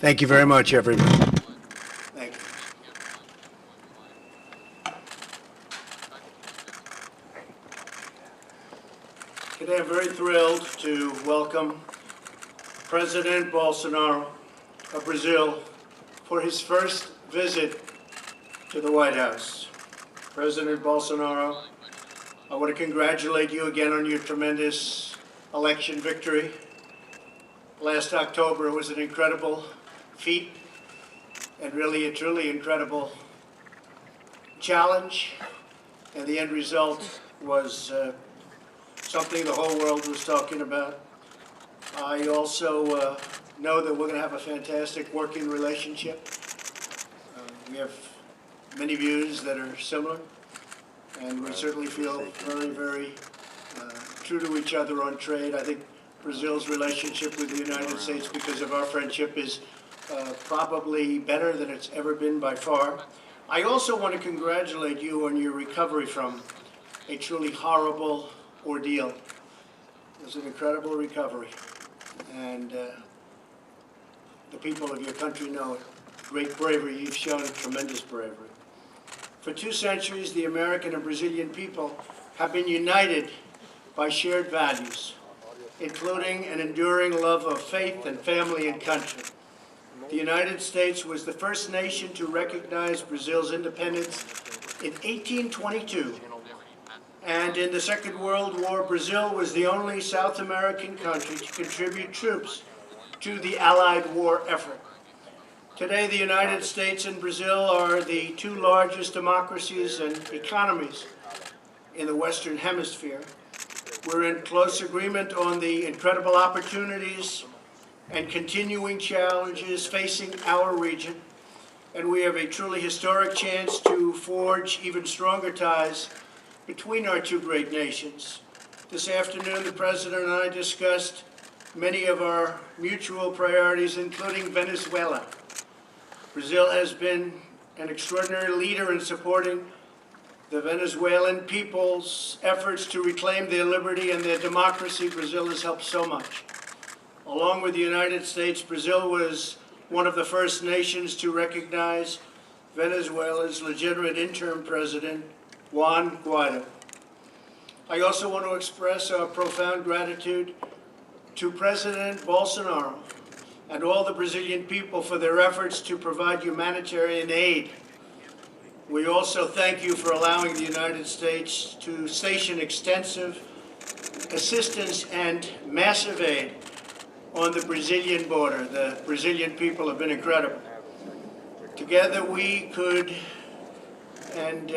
Thank you very much, everyone. Thank you. Today I'm very thrilled to welcome President Bolsonaro of Brazil for his first visit to the White House. President Bolsonaro, I want to congratulate you again on your tremendous election victory. Last October was an incredible feat and really a truly incredible challenge, and the end result was something the whole world was talking about. I also know that we're going to have a fantastic working relationship. We have many views that are similar, and we certainly feel very, very true to each other on trade. I think Brazil's relationship with the United States, because of our friendship, is probably better than it's ever been by far. I also want to congratulate you on your recovery from a truly horrible ordeal. It was an incredible recovery, and the people of your country know it. Great bravery. You've shown tremendous bravery. For 2 centuries, the American and Brazilian people have been united by shared values, including an enduring love of faith and family and country. The United States was the first nation to recognize Brazil's independence in 1822. And in the Second World War, Brazil was the only South American country to contribute troops to the Allied war effort. Today, the United States and Brazil are the 2 largest democracies and economies in the Western Hemisphere. We're in close agreement on the incredible opportunities and continuing challenges facing our region, and we have a truly historic chance to forge even stronger ties between our 2 great nations. This afternoon, the President and I discussed many of our mutual priorities, including Venezuela. Brazil has been an extraordinary leader in supporting the Venezuelan people's efforts to reclaim their liberty and their democracy. Brazil has helped so much. Along with the United States, Brazil was one of the first nations to recognize Venezuela's legitimate interim president, Juan Guaido. I also want to express our profound gratitude to President Bolsonaro and all the Brazilian people for their efforts to provide humanitarian aid. We also thank you for allowing the United States to station extensive assistance and massive aid on the Brazilian border. The Brazilian people have been incredible. Together we could and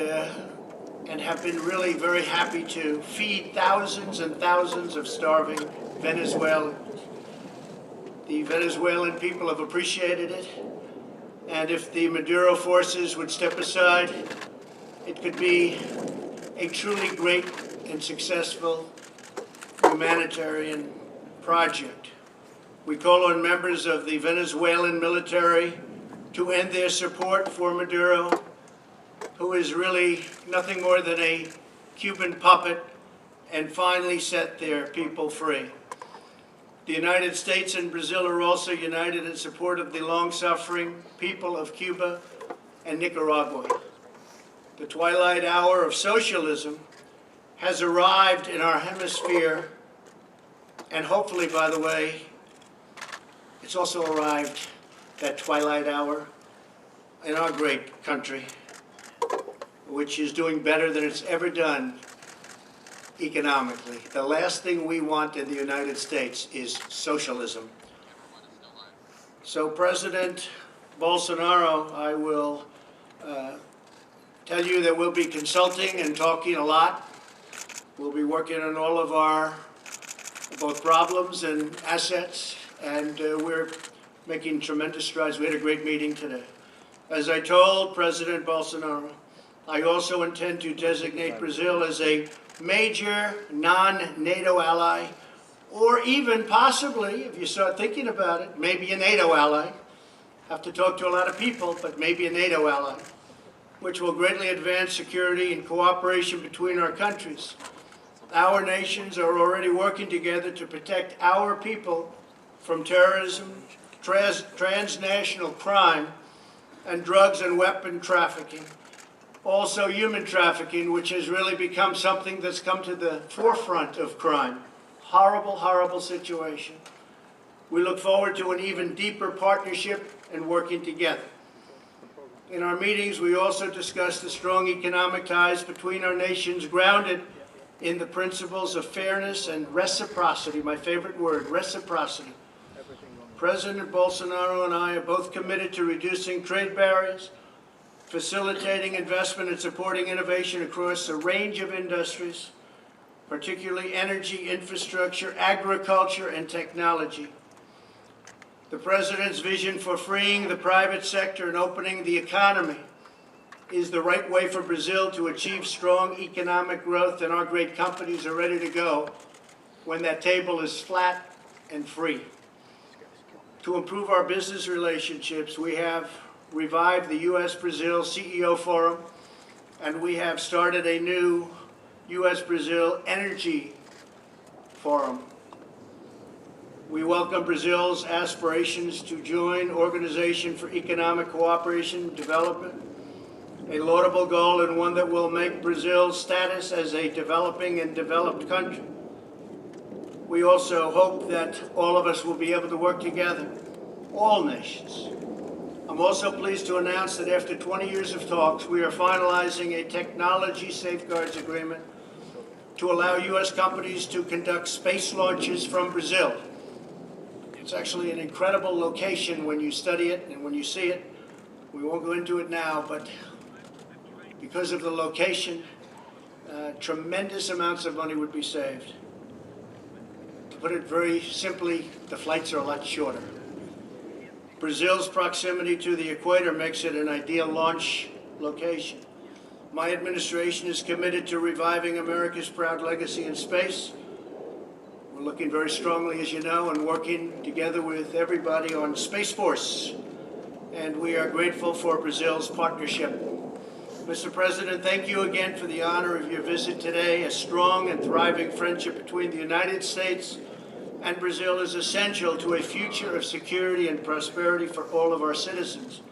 have been really very happy to feed thousands and thousands of starving Venezuelans. The Venezuelan people have appreciated it, and if the Maduro forces would step aside, it could be a truly great and successful humanitarian project. We call on members of the Venezuelan military to end their support for Maduro, who is really nothing more than a Cuban puppet, and finally set their people free. The United States and Brazil are also united in support of the long-suffering people of Cuba and Nicaragua. The twilight hour of socialism has arrived in our hemisphere, and hopefully, by the way, it's also arrived, that twilight hour, in our great country, which is doing better than it's ever done economically. The last thing we want in the United States is socialism. So, President Bolsonaro, I will tell you that we'll be consulting and talking a lot. We'll be working on all of our both problems and assets, and we're making tremendous strides. We had a great meeting today. As I told President Bolsonaro, I also intend to designate Brazil as a major non-NATO ally, or even possibly, if you start thinking about it, maybe a NATO ally. Have to talk to a lot of people, but maybe a NATO ally, which will greatly advance security and cooperation between our countries. Our nations are already working together to protect our people from terrorism, transnational crime and drugs and weapon trafficking. Also human trafficking, which has really become something that's come to the forefront of crime. Horrible, horrible situation. We look forward to an even deeper partnership and working together. In our meetings, we also discussed the strong economic ties between our nations grounded in the principles of fairness and reciprocity, my favorite word, reciprocity. President Bolsonaro and I are both committed to reducing trade barriers, facilitating investment and supporting innovation across a range of industries, particularly energy, infrastructure, agriculture, and technology. The President's vision for freeing the private sector and opening the economy is the right way for Brazil to achieve strong economic growth, and our great companies are ready to go when that table is flat and free. To improve our business relationships, we have revived the U.S.-Brazil CEO Forum, and we have started a new U.S.-Brazil Energy Forum. We welcome Brazil's aspirations to join Organization for Economic Cooperation and Development, a laudable goal and one that will make Brazil's status as a developing and developed country. We also hope that all of us will be able to work together, all nations. I'm also pleased to announce that after 20 years of talks, we are finalizing a technology safeguards agreement to allow U.S. companies to conduct space launches from Brazil. It's actually an incredible location when you study it and when you see it. We won't go into it now, but because of the location, tremendous amounts of money would be saved. To put it very simply, the flights are a lot shorter. Brazil's proximity to the equator makes it an ideal launch location. My administration is committed to reviving America's proud legacy in space. We're looking very strongly, as you know, and working together with everybody on Space Force. And we are grateful for Brazil's partnership. Mr. President, thank you again for the honor of your visit today. A strong and thriving friendship between the United States and Brazil is essential to a future of security and prosperity for all of our citizens.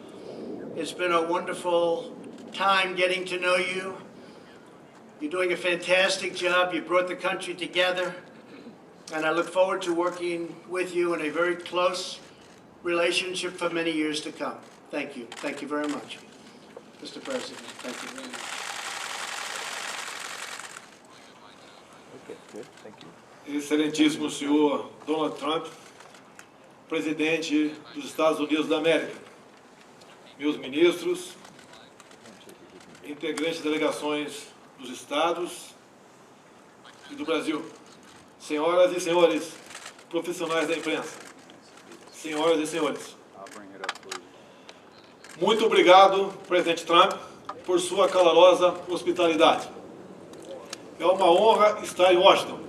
It's been a wonderful time getting to know you. You're doing a fantastic job. You brought the country together, and I look forward to working with you in a very close relationship for many years to come. Thank you. Thank you very much, Mr. President. Thank you very much. Okay, good. Thank you. Excelentíssimo senhor Donald Trump, presidente dos Estados Unidos da América, meus ministros, integrantes de delegações dos estados e do Brasil, senhoras e senhores profissionais da imprensa, senhoras e senhores. Muito obrigado, presidente Trump, por sua calorosa hospitalidade. É uma honra estar em Washington,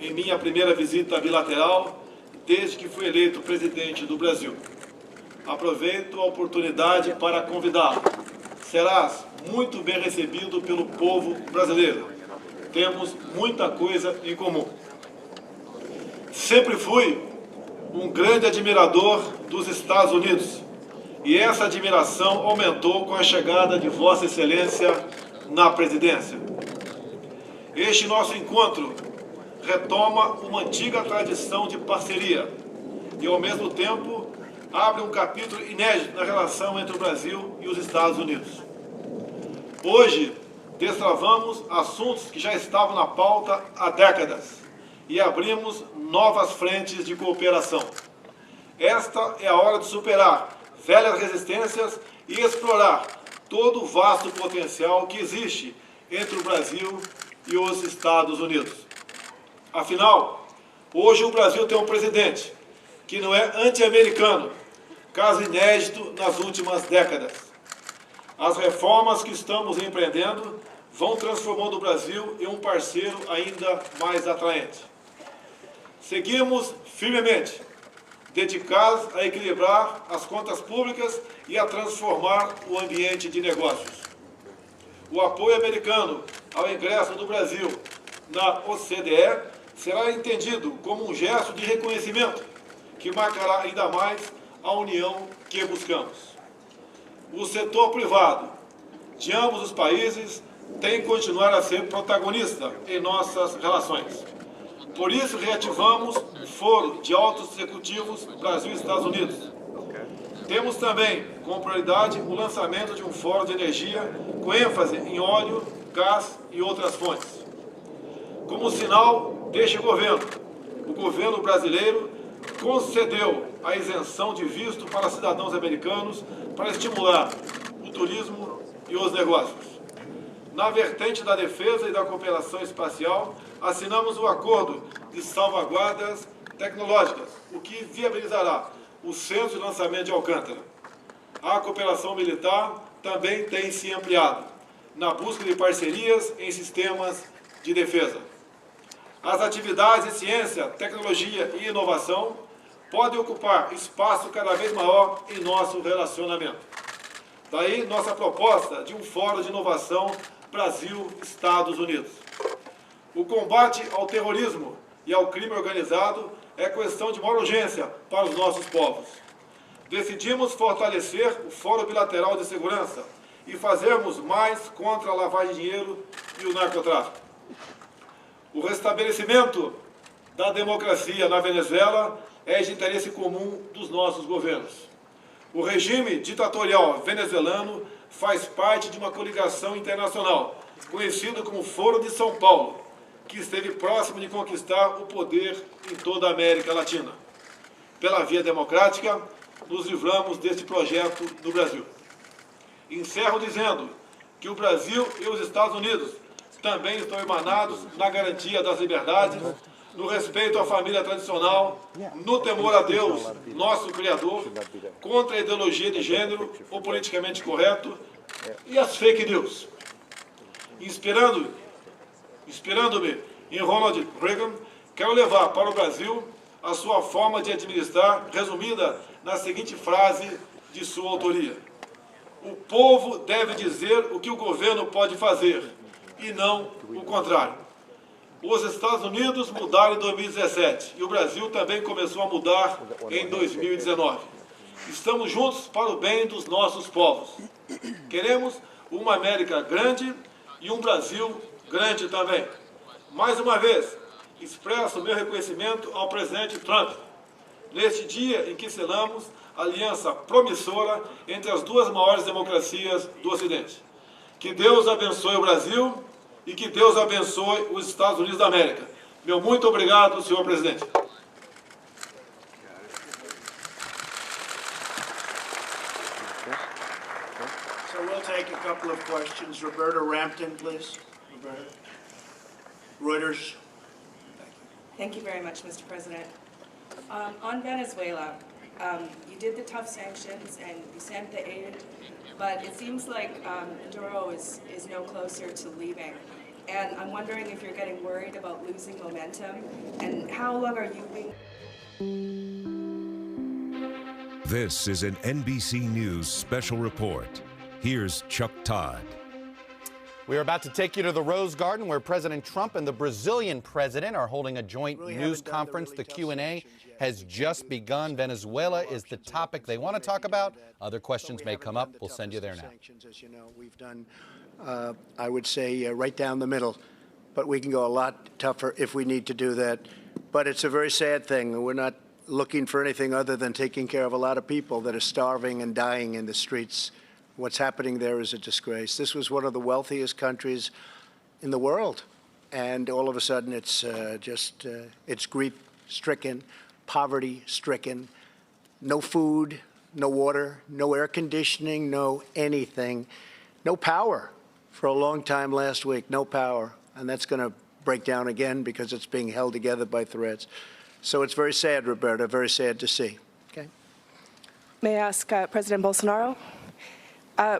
em minha primeira visita bilateral desde que fui eleito presidente do Brasil. Aproveito a oportunidade para convidá-lo. Serás muito bem recebido pelo povo brasileiro. Temos muita coisa em comum. Sempre fui um grande admirador dos Estados Unidos, e essa admiração aumentou com a chegada de Vossa Excelência na presidência. Este nosso encontro retoma uma antiga tradição de parceria e, ao mesmo tempo, abre um capítulo inédito na relação entre o Brasil e os Estados Unidos. Hoje, destravamos assuntos que já estavam na pauta há décadas e abrimos novas frentes de cooperação. Esta é a hora de superar velhas resistências e explorar todo o vasto potencial que existe entre o Brasil e os Estados Unidos. Afinal, hoje o Brasil tem um presidente que não é anti-americano, caso inédito nas últimas décadas. As reformas que estamos empreendendo vão transformando o Brasil em um parceiro ainda mais atraente. Seguimos firmemente dedicados a equilibrar as contas públicas e a transformar o ambiente de negócios. O apoio americano ao ingresso do Brasil na OCDE será entendido como um gesto de reconhecimento que marcará ainda mais a união que buscamos. O setor privado de ambos os países tem que continuar a ser protagonista em nossas relações. Por isso, reativamos o Foro de Altos Executivos Brasil e Estados Unidos. Temos também, com prioridade, o lançamento de um fórum de energia com ênfase em óleo, gás e outras fontes. Como sinal deste governo, o governo brasileiro concedeu a isenção de visto para cidadãos americanos para estimular o turismo e os negócios. Na vertente da defesa e da cooperação espacial, assinamos o acordo de salvaguardas tecnológicas, o que viabilizará o centro de lançamento de Alcântara. A cooperação militar também tem se ampliado, na busca de parcerias em sistemas de defesa. As atividades de ciência, tecnologia e inovação podem ocupar espaço cada vez maior em nosso relacionamento. Daí nossa proposta de um fórum de inovação Brasil-Estados Unidos. O combate ao terrorismo e ao crime organizado é questão de maior urgência para os nossos povos. Decidimos fortalecer o Fórum Bilateral de Segurança e fazermos mais contra a lavagem de dinheiro e o narcotráfico. O restabelecimento da democracia na Venezuela é de interesse comum dos nossos governos. O regime ditatorial venezuelano faz parte de uma coligação internacional, conhecido como Foro de São Paulo, que esteve próximo de conquistar o poder em toda a América Latina. Pela via democrática, nos livramos deste projeto no Brasil. Encerro dizendo que o Brasil e os Estados Unidos também estão emanados na garantia das liberdades, no respeito à família tradicional, no temor a Deus, nosso Criador, contra a ideologia de gênero, o politicamente correto e as fake news. Inspirando-me em Ronald Reagan, quero levar para o Brasil a sua forma de administrar, resumida na seguinte frase de sua autoria: o povo deve dizer o que o governo pode fazer, e não o contrário. Os Estados Unidos mudaram em 2017 e o Brasil também começou a mudar em 2019. Estamos juntos para o bem dos nossos povos. Queremos uma América grande e um Brasil grande também. Mais uma vez, expresso o meu reconhecimento ao presidente Trump, neste dia em que selamos a aliança promissora entre as duas maiores democracias do Ocidente. Que Deus abençoe o Brasil e que Deus abençoe os Estados Unidos da América. Meu muito obrigado, senhor presidente. So we'll take a couple of questions. Roberta Rampton, please. Roberta. Reuters. Thank you very much, Mr. President. On Venezuela, you did the tough sanctions and you sent the aid, but it seems like Maduro is no closer to leaving. And I'm wondering if you're getting worried about losing momentum, and how long are you being... This is an NBC News special report. Here's Chuck Todd. We are about to take you to the Rose Garden, where President Trump and the Brazilian president are holding a joint news conference. The Q&A has just begun. Venezuela is the topic they want to talk about. Other questions may come up. We'll send you there now. As you know, we've done, I would say, right down the middle, but we can go a lot tougher if we need to do that. But it's a very sad thing. We're not looking for anything other than taking care of a lot of people that are starving and dying in the streets. What's happening there is a disgrace. This was one of the wealthiest countries in the world, and all of a sudden it's it's grief-stricken, poverty-stricken, no food, no water, no air conditioning, no anything, no power for a long time last week, no power, and that's going to break down again because it's being held together by threads. So it's very sad, Roberta, very sad to see. Okay. May I ask President Bolsonaro?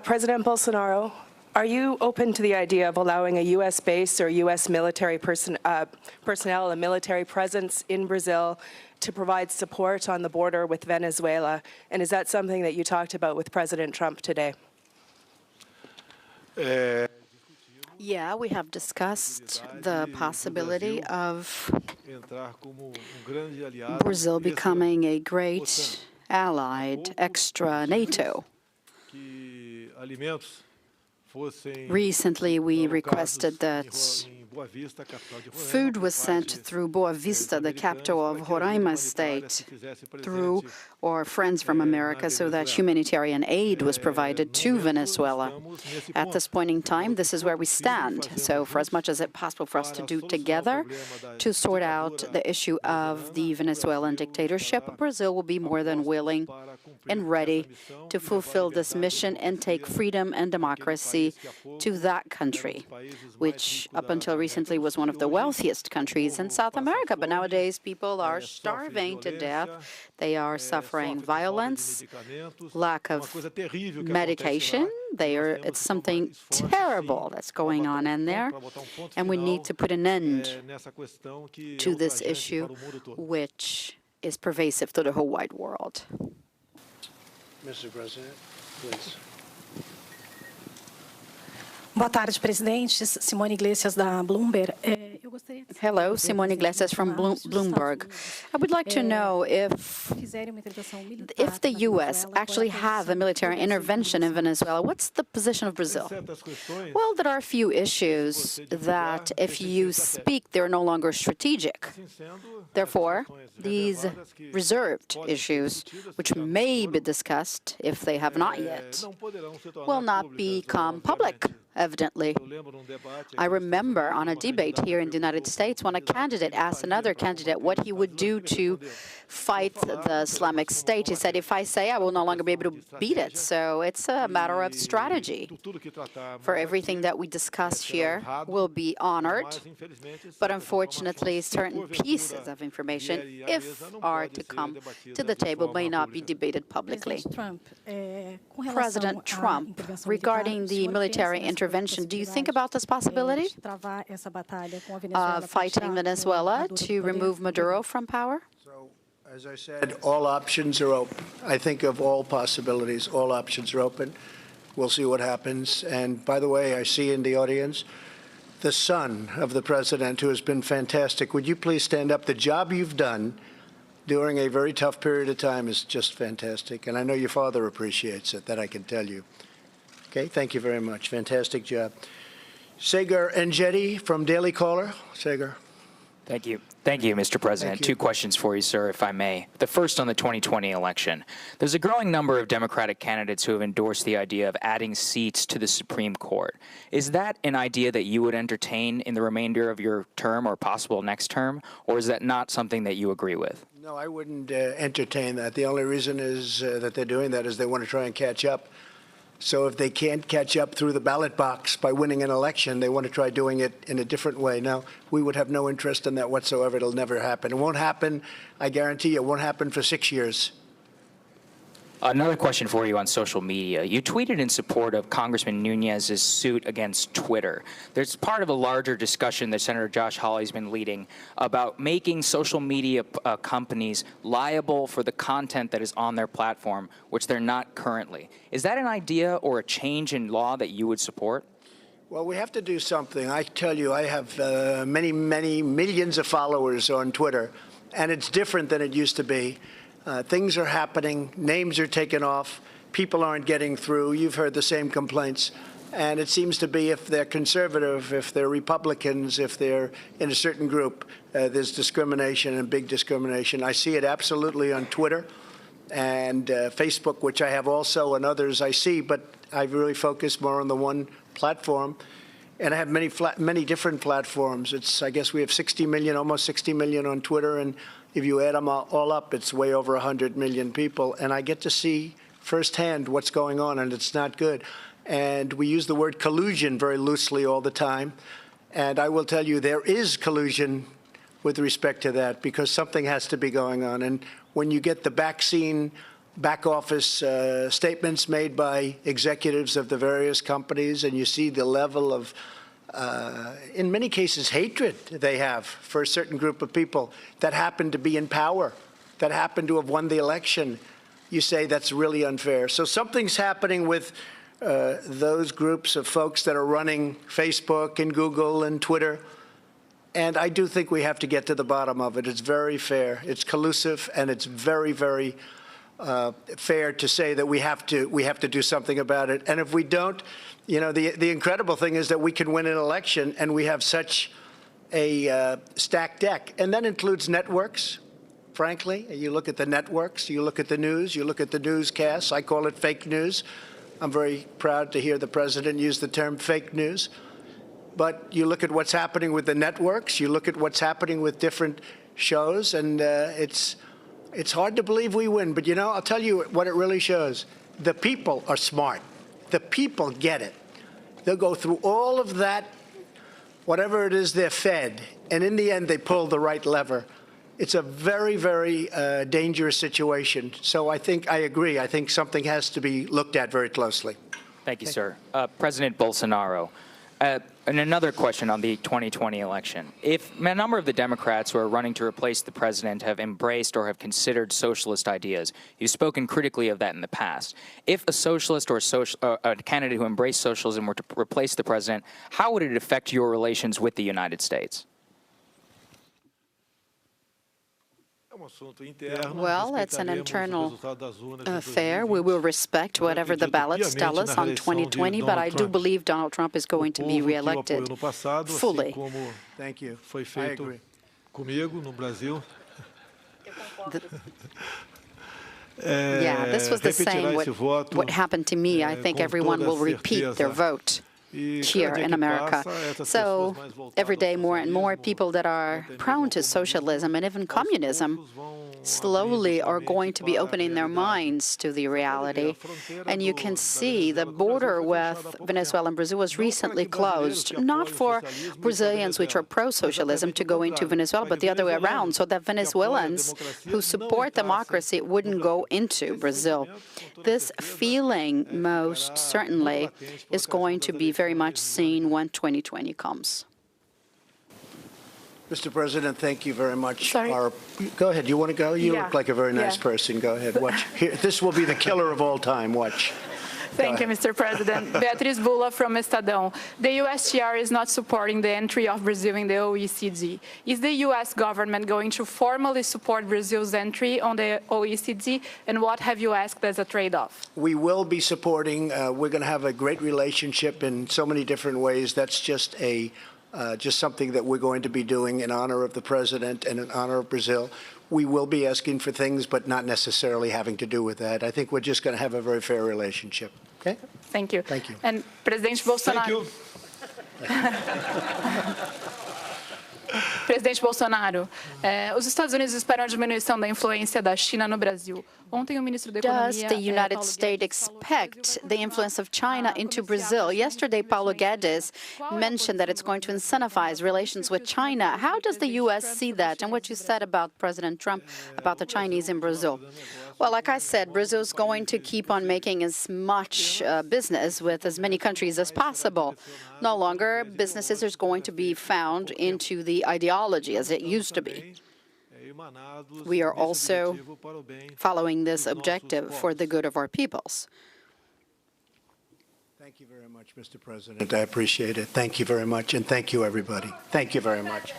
President Bolsonaro, are you open to the idea of allowing a U.S. base or U.S. military personnel, a military presence in Brazil to provide support on the border with Venezuela? And is that something that you talked about with President Trump today? Yeah, we have discussed the possibility of Brazil becoming a great allied extra NATO. Recently, we requested that food was sent through Boa Vista, the capital of Roraima state, through our friends from America, so that humanitarian aid was provided to Venezuela. At this point in time, this is where we stand. So for as much as it's possible for us to do together to sort out the issue of the Venezuelan dictatorship, Brazil will be more than willing and ready to fulfill this mission and take freedom and democracy to that country, which up until recently was one of the wealthiest countries in South America. But nowadays, people are starving to death. They are suffering violence, lack of medication. It's something terrible that's going on in there. And we need to put an end to this issue, which is pervasive to the whole wide world. Mr. President, please. Boa tarde, presidente. Simone Iglesias, da Bloomberg. Hello, Simone Iglesias from Bloomberg. I would like to know if the U.S. actually have a military intervention in Venezuela, what's the position of Brazil? Well, there are a few issues that, if you speak, they're no longer strategic. Therefore, these reserved issues, which may be discussed if they have not yet, will not become public, evidently. I remember on a debate here in the United States when a candidate asked another candidate what he would do to fight the Islamic State. He said, if I say, I will no longer be able to beat it. So it's a matter of strategy. For everything that we discuss here will be honored, but unfortunately, certain pieces of information, if are to come to the table, may not be debated publicly. President Trump, regarding the military intervention, do you think about this possibility of fighting Venezuela to remove Maduro from power? So, as I said, all options are open. I think of all possibilities. All options are open. We'll see what happens. And by the way, I see in the audience the son of the president, who has been fantastic. Would you please stand up? The job you've done during a very tough period of time is just fantastic. And I know your father appreciates it, that I can tell you. Okay, thank you very much. Fantastic job. Sagar Enjeti from Daily Caller. Sagar. Thank you. Thank you, Mr. President. Thank you. 2 questions for you, sir, if I may. The first on the 2020 election. There's a growing number of Democratic candidates who have endorsed the idea of adding seats to the Supreme Court. Is that an idea that you would entertain in the remainder of your term or possible next term, or is that not something that you agree with? No, I wouldn't entertain that. The only reason is that they're doing that is they want to try and catch up. So if they can't catch up through the ballot box by winning an election, they want to try doing it in a different way. Now, we would have no interest in that whatsoever. It'll never happen. It won't happen. I guarantee you, it won't happen for 6 years. Another question for you on social media. You tweeted in support of Congressman Nunes's suit against Twitter. There's part of a larger discussion that Senator Josh Hawley's been leading about making social media companies liable for the content that is on their platform, which they're not currently. Is that an idea or a change in law that you would support? Well, we have to do something. I tell you, I have many millions of followers on Twitter, and it's different than it used to be. Things are happening, names are taken off, people aren't getting through. You've heard the same complaints. And it seems to be if they're conservative, if they're Republicans, if they're in a certain group, there's discrimination and big discrimination. I see it absolutely on Twitter and Facebook, which I have also, and others I see, but I really focus more on the one platform. And I have many different platforms. I guess we have 60 million, almost 60 million on Twitter, and if you add them all up, it's way over 100 million people. And I get to see firsthand what's going on, and it's not good. And we use the word collusion very loosely all the time. And I will tell you, there is collusion with respect to that, because something has to be going on. And when you get the back office statements made by executives of the various companies, and you see the level of, in many cases, hatred they have for a certain group of people that happen to be in power, that happen to have won the election, you say that's really unfair. So something's happening with those groups of folks that are running Facebook and Google and Twitter. And I do think we have to get to the bottom of it. It's very fair. It's collusive, and it's very, very fair to say that we have to do something about it. And if we don't, you know, the incredible thing is that we can win an election, and we have such a stacked deck, and that includes networks. Frankly, you look at the networks, you look at the news, you look at the newscasts. I call it fake news. I'm very proud to hear the president use the term fake news. But you look at what's happening with the networks, you look at what's happening with different shows, and it's hard to believe we win. But, you know, I'll tell you what it really shows. The people are smart. The people get it. They'll go through all of that, whatever it is they're fed, and in the end they pull the right lever. It's a very, very dangerous situation. So I agree. I think something has to be looked at very closely. Thank you, sir. President Bolsonaro. And another question on the 2020 election. If a number of the Democrats who are running to replace the president have embraced or have considered socialist ideas, you've spoken critically of that in the past. If a socialist or a candidate who embraced socialism were to replace the president, how would it affect your relations with the United States? Well, it's an internal affair. We will respect whatever the ballots tell us on 2020, but I do believe Donald Trump is going to be reelected fully. Thank you. I agree. Yeah, this was the same what happened to me. I think everyone will repeat their vote here in America. So every day more and more people that are prone to socialism and even communism slowly are going to be opening their minds to the reality. And you can see the border with Venezuela and Brazil was recently closed, not for Brazilians which are pro-socialism to go into Venezuela, but the other way around, so that Venezuelans who support democracy wouldn't go into Brazil. This feeling most certainly is going to be very much seen when 2020 comes. Mr. President, thank you very much. Sorry. Go ahead. You want to go? You Yeah. look like a very nice Yeah. person. Go ahead. Watch. Here, this will be the killer of all time. Watch. Thank you, Mr. President. Beatriz Bula from Estadão. The USTR is not supporting the entry of Brazil in the OECD. Is the U.S. government going to formally support Brazil's entry on the OECD, and what have you asked as a trade-off? We will be supporting. We're going to have a great relationship in so many different ways. That's just something that we're going to be doing in honor of the president and in honor of Brazil. We will be asking for things, but not necessarily having to do with that. I think we're just going to have a very fair relationship. Okay? Thank you. Thank you. And Presidente Bolsonaro. Presidente Bolsonaro, os Estados Unidos esperam a diminuição da influência da China no Brasil. Ontem, o ministro da Does Economia, the United Paulo States Guedes, falou que expect the influence of China into Brazil? Yesterday, Paulo Guedes mentioned that it's going to incentivize relations with China. How does the U.S. see that? And what you said about President Trump, about the Chinese in Brazil? Well, like I said, Brazil is going to keep on making as much business with as many countries as possible. No longer businesses are going to be found into the ideology as it used to be. We are also following this objective for the good of our peoples. Thank you very much, Mr. President. I appreciate it. Thank you very much, and thank you, everybody. Thank you very much.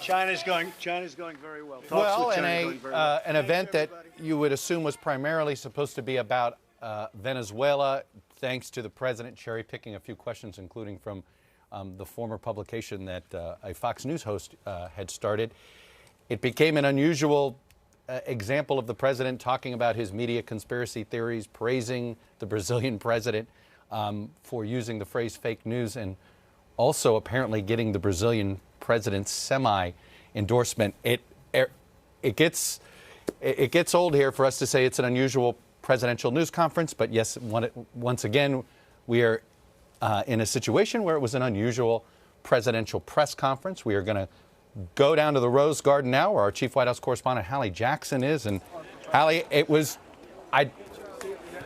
China's going very well. Well, in an event that you would assume was primarily supposed to be about Venezuela, thanks to the president cherry-picking a few questions, including from the former publication that a Fox News host had started. It became an unusual example of the president talking about his media conspiracy theories, praising the Brazilian president for using the phrase fake news, and also apparently getting the Brazilian president's semi-endorsement. It gets old here for us to say it's an unusual presidential news conference, but yes, once again, we are in a situation where it was an unusual presidential press conference. We are going to go down to the Rose Garden now, where our chief White House correspondent Hallie Jackson is. And Hallie,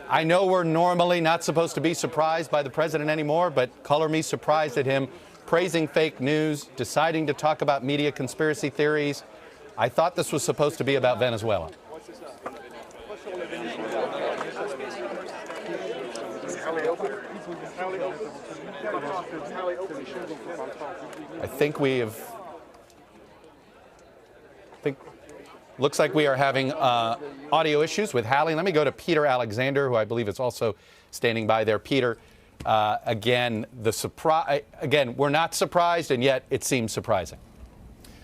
I know we're normally not supposed to be surprised by the president anymore, but color me surprised at him praising fake news, deciding to talk about media conspiracy theories. I thought this was supposed to be about Venezuela. I think looks like we are having audio issues with Hallie. Let me go to Peter Alexander, who I believe is also standing by there. Peter, again, we're not surprised, and yet it seems surprising.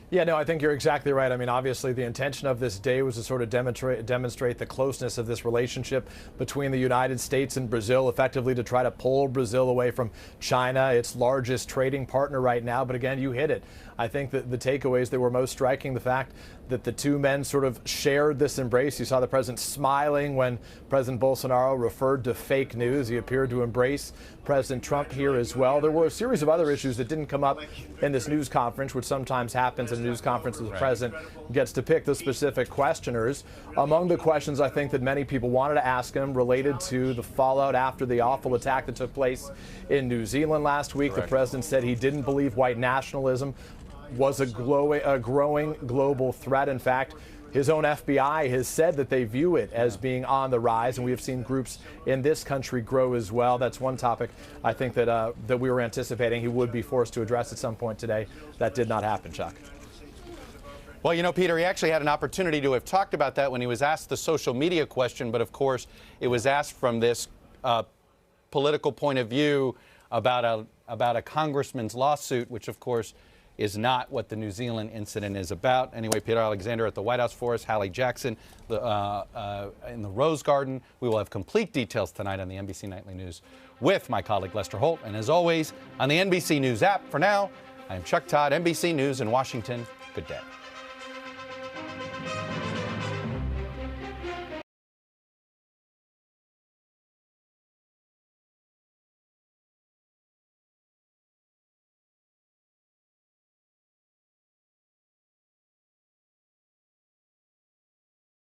Yeah, no, I think you're exactly right. I mean, obviously, the intention of this day was to sort of demonstrate the closeness of this relationship between the United States and Brazil, effectively to try to pull Brazil away from China, its largest trading partner right now. But again, you hit it. I think that the takeaways that were most striking, the fact that the two men sort of shared this embrace. You saw the president smiling when President Bolsonaro referred to fake news. He appeared to embrace President Trump here as well. There were a series of other issues that didn't come up in this news conference, which sometimes happens in a news conference as the president gets to pick the specific questioners. Among the questions I think that many people wanted to ask him related to the fallout after the awful attack that took place in New Zealand last week. The president said he didn't believe white nationalism was a growing global threat. In fact, his own FBI has said that they view it as being on the rise, and we have seen groups in this country grow as well. That's one topic I think that we were anticipating he would be forced to address at some point today. That did not happen, Chuck. Well, you know, Peter, he actually had an opportunity to have talked about that when he was asked the social media question, but of course it was asked from this political point of view about a congressman's lawsuit, which of course is not what the New Zealand incident is about. Anyway, Peter Alexander at the White House for us, Hallie Jackson in the Rose Garden. We will have complete details tonight on the NBC Nightly News with my colleague Lester Holt, and as always, on the NBC News app. For now, I am Chuck Todd, NBC News in Washington. Good day.